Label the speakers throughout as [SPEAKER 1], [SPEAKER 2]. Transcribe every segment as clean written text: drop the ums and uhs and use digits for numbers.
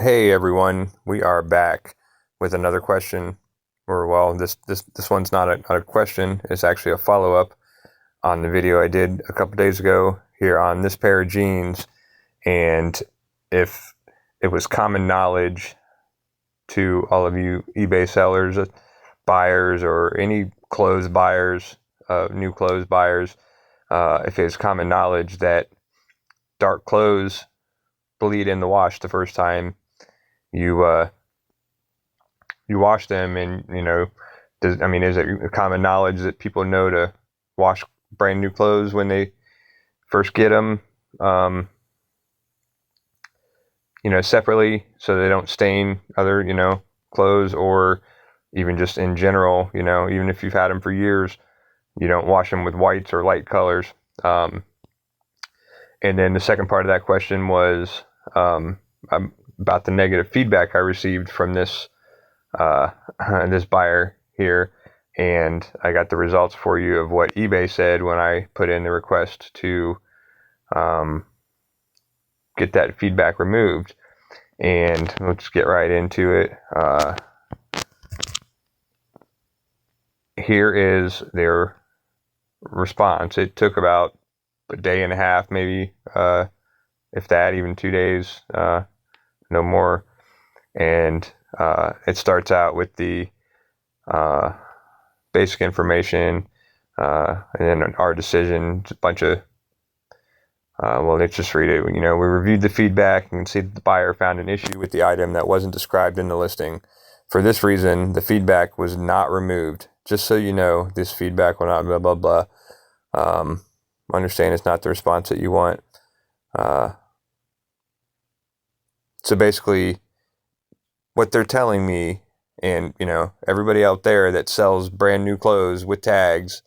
[SPEAKER 1] Hey everyone, we are back with another question. Or well, this one's not a question. It's actually a follow up on the video I did a couple days ago here on this pair of jeans, and if it was common knowledge to all of you eBay sellers, buyers, or any clothes buyers, new clothes buyers, if it's common knowledge that dark clothes bleed in the wash the first time you you wash them, and is it common knowledge that people know to wash brand new clothes when they first get them, separately so they don't stain other, clothes, or even just in general, even if you've had them for years, you don't wash them with whites or light colors. And then the second part of that question was about the negative feedback I received from this this buyer here, and I got the results for you of what eBay said when I put in the request to get that feedback removed. And let's get right into it. Here is their response. It took about a day and a half, maybe, if that, even 2 days, no more. And it starts out with the basic information, and then our decision, a bunch of, let's just read it. We reviewed the feedback. You can see that the buyer found an issue with the item that wasn't described in the listing. For this reason, the feedback was not removed. Just so you know, this feedback will not blah, blah, blah. Understand it's not the response that you want. So basically, what they're telling me, and everybody out there that sells brand new clothes with tags,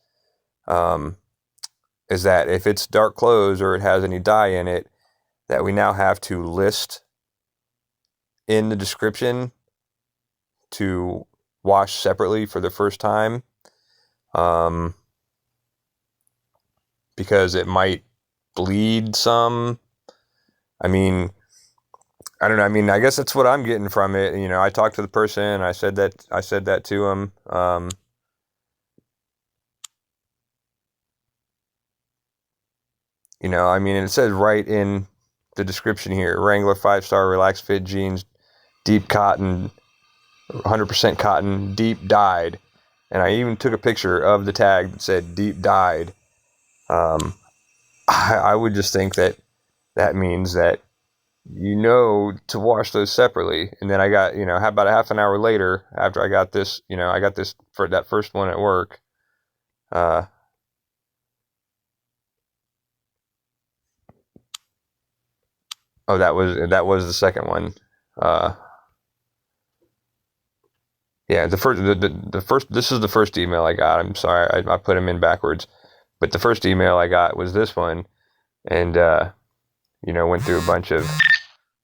[SPEAKER 1] is that if it's dark clothes or it has any dye in it, that we now have to list in the description to wash separately for the first time, because it might bleed some. I don't know. I guess that's what I'm getting from it. I talked to the person. I said that to him. It says right in the description here: Wrangler 5-star relaxed fit jeans, deep cotton, 100% cotton, deep dyed. And I even took a picture of the tag that said deep dyed. I would just think that means that to wash those separately. And then I got, about a half an hour later, after I got this, I got this for that first one at work. That was the second one. Yeah, the first, this is the first email I got. I'm sorry, I put them in backwards. But the first email I got was this one, and, went through a bunch of,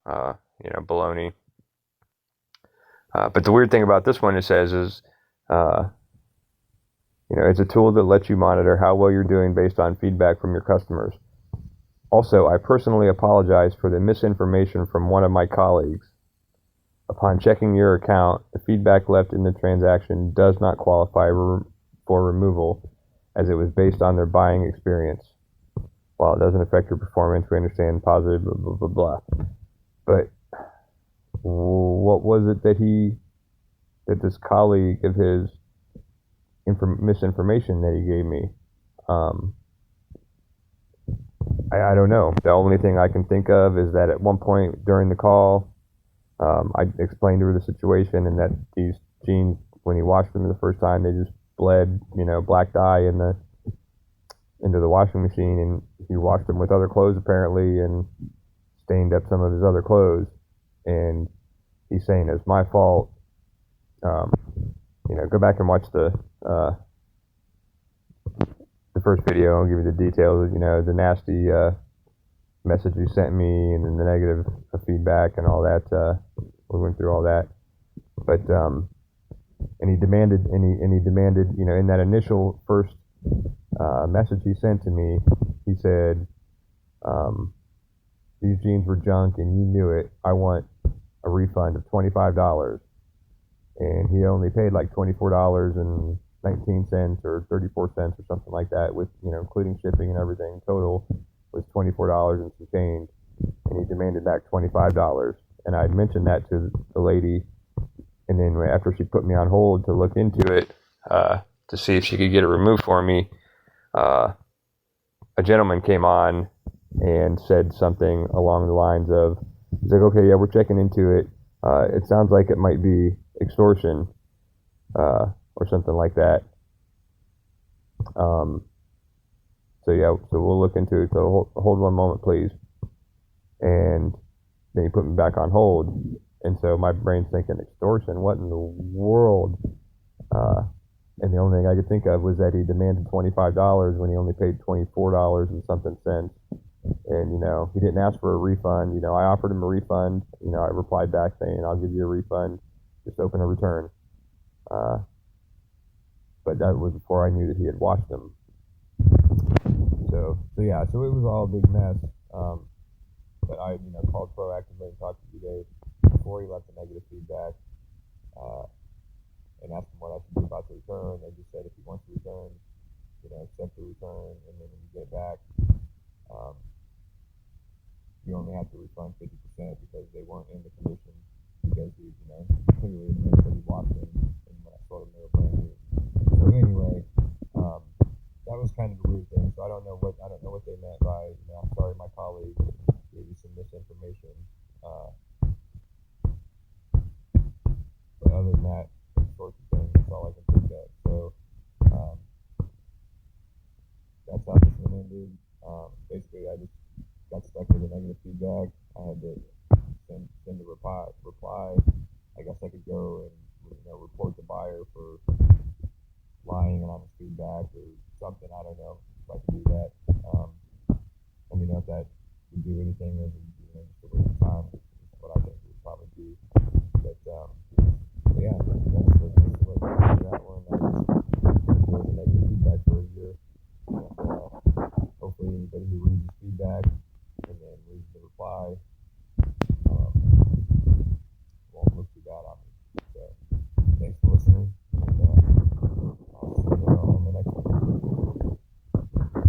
[SPEAKER 1] baloney. But the weird thing about this one, it says, is, it's a tool that lets you monitor how well you're doing based on feedback from your customers. Also, I personally apologize for the misinformation from one of my colleagues. Upon checking your account, the feedback left in the transaction does not qualify for removal, as it was based on their buying experience. While it doesn't affect your performance, we understand positive, blah, blah, blah, blah. But what was it that this colleague of his misinformation that he gave me? I don't know. The only thing I can think of is that at one point during the call, I explained to her the situation, and that these jeans, when he washed them the first time, they just bled, black dye into the washing machine, and he washed them with other clothes apparently, and stained up some of his other clothes. And he's saying it's my fault. Go back and watch the first video. I'll give you the details. The nasty message you sent me, and then the negative feedback and all that. We went through all that, but and he demanded, in that initial first message he sent to me, he said, these jeans were junk and you knew it. I want a a refund of $25, and he only paid like $24.19 or 34 cents or something like that, with, you know, including shipping and everything. Total was $24 and some change, and he demanded back $25. And I had mentioned that to the lady, and then after she put me on hold to look into it, to see if she could get it removed for me, a gentleman came on and said something along the lines of, he's like, okay, yeah, we're checking into it. It sounds like it might be extortion, or something like that. So yeah, so we'll look into it. So hold one moment, please. And then he put me back on hold. And so my brain's thinking, extortion? What in the world? And the only thing I could think of was that he demanded $25 when he only paid $24 and something cents. And, you know, he didn't ask for a refund. You know, I offered him a refund. You know, I replied back saying, I'll give you a refund. Just open a return. But that was before I knew that he had washed them. So yeah, so it was all a big mess. But I, you know, called proactively and talked to eBay before he left the negative feedback, and asked him what I should do about the return. They just said if he wants to return, you know, accept the return, and then when you get it back, you only have to refund 50% because they weren't in the condition, because he, you know, clearly admits that he washed them, and when I sold them they were brand new. So anyway, that was kind of a weird thing. So I don't know what they meant by, you know, I'm sorry my colleague gave you some misinformation. But other than that, sorts of things, that's all I can think of. So that's how this one ended. Basically, I just got stuck with the negative feedback. I had to send a reply. I guess I could go and, you know, report the buyer for lying and honest feedback or something. I don't know if I could do that. Let me know if that would do anything, or, you know, just a waste of time. Is what I think it would probably be. But